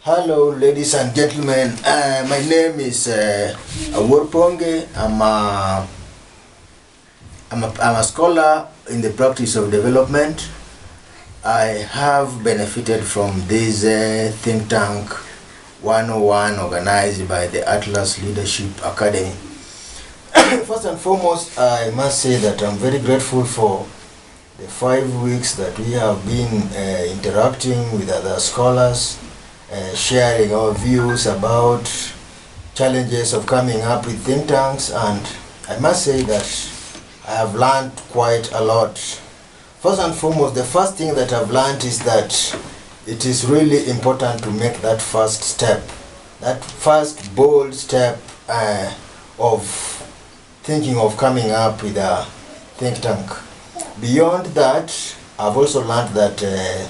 Hello, ladies and gentlemen. My name is Awuor Ponge. I'm a scholar in the practice of development. I have benefited from this think tank 101 organized by the Atlas Leadership Academy. First and foremost, I must say that I'm very grateful for the 5 weeks that we have been interacting with other scholars, sharing our views about challenges of coming up with think tanks, and I must say that I have learned quite a lot. First and foremost, the first thing that I've learned is that it is really important to make that first step, that first bold step of thinking of coming up with a think tank. Beyond that, I've also learned that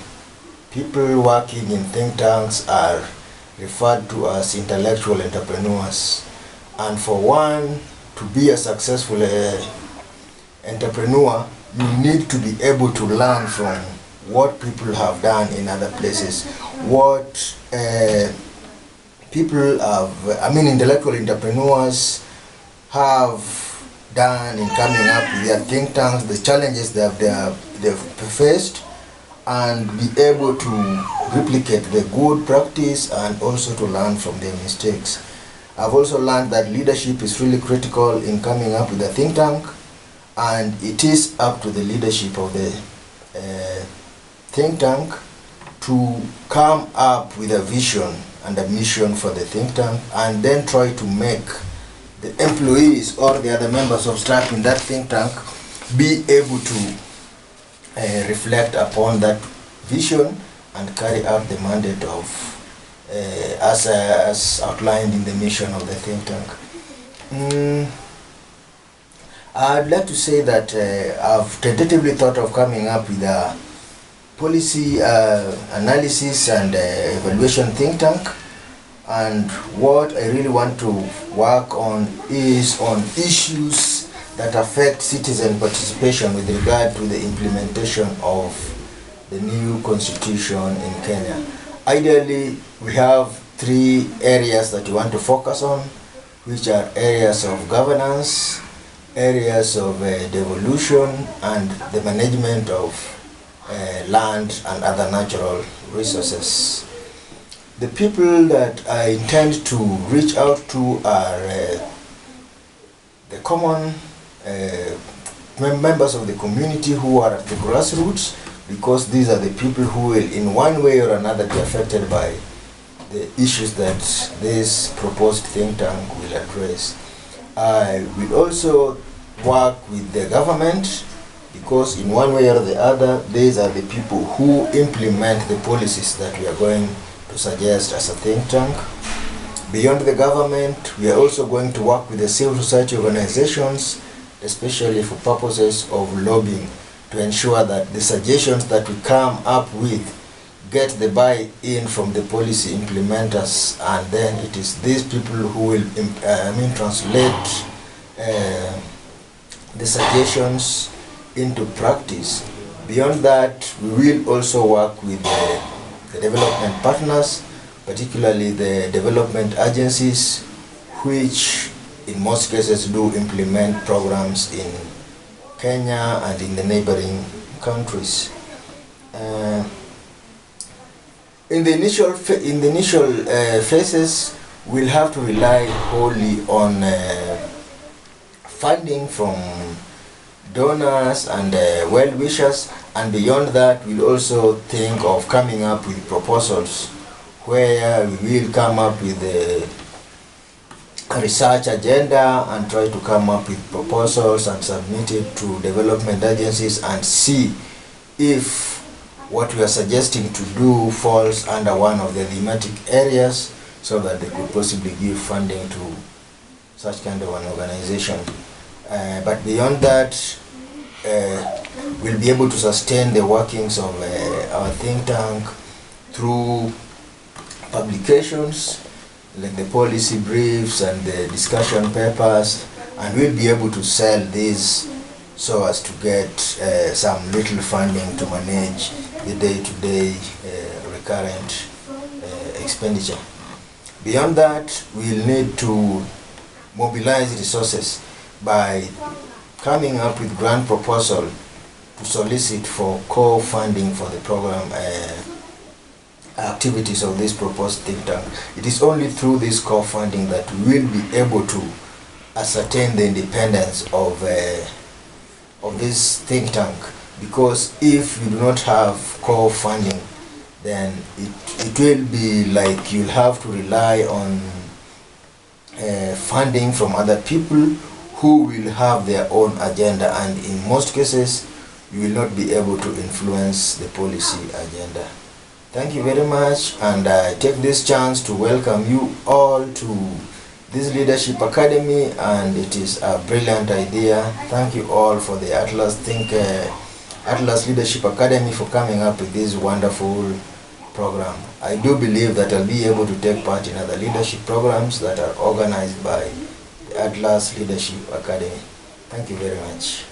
people working in think tanks are referred to as intellectual entrepreneurs. And for one to be a successful entrepreneur, you need to be able to learn from what people have done in other places, what people have, intellectual entrepreneurs have done in coming up with their think tanks, the challenges that they've faced, and be able to replicate the good practice and also to learn from their mistakes. I've also learned that leadership is really critical in coming up with a think tank, and it is up to the leadership of the think tank to come up with a vision and a mission for the think tank, and then try to make the employees or the other members of staff in that think tank be able to reflect upon that vision and carry out the mandate of as outlined in the mission of the think tank. I'd like to say that I've tentatively thought of coming up with a policy analysis and evaluation think tank, and what I really want to work on is on issues that affect citizen participation with regard to the implementation of the new constitution in Kenya. Ideally, we have 3 areas that we want to focus on, which are areas of governance, areas of devolution, and the management of land and other natural resources. The people that I intend to reach out to are the common members of the community who are at the grassroots, because these are the people who will in one way or another be affected by the issues that this proposed think tank will address. I will also work with the government, because in one way or the other, these are the people who implement the policies that we are going to suggest as a think tank. Beyond the government, we are also going to work with the civil society organizations, especially for purposes of lobbying, to ensure that the suggestions that we come up with get the buy-in from the policy implementers, and then it is these people who will translate the suggestions into practice. Beyond that, we will also work with the development partners, particularly the development agencies, which in most cases do implement programs in Kenya and in the neighboring countries. In the initial phases, we'll have to rely wholly on funding from donors and well-wishers, and beyond that, we'll also think of coming up with proposals where we will come up with a research agenda and try to come up with proposals and submit it to development agencies and see if what we are suggesting to do falls under one of the thematic areas, so that they could possibly give funding to such kind of an organization. But beyond that, we'll be able to sustain the workings of our think tank through publications like the policy briefs and the discussion papers, and we'll be able to sell these so as to get some little funding to manage the day-to-day recurrent expenditure. Beyond that, we'll need to mobilize resources by coming up with grant proposal to solicit for core funding for the program activities of this proposed think tank. It is only through this core funding that we will be able to ascertain the independence of this think tank, because if you do not have core funding, then it will be like you'll have to rely on funding from other people who will have their own agenda, and in most cases you will not be able to influence the policy agenda. Thank you very much, and I take this chance to welcome you all to this Leadership Academy, and it is a brilliant idea. Thank you all for the Atlas Leadership Academy for coming up with this wonderful program. I do believe that I'll be able to take part in other leadership programs that are organized by the Atlas Leadership Academy. Thank you very much.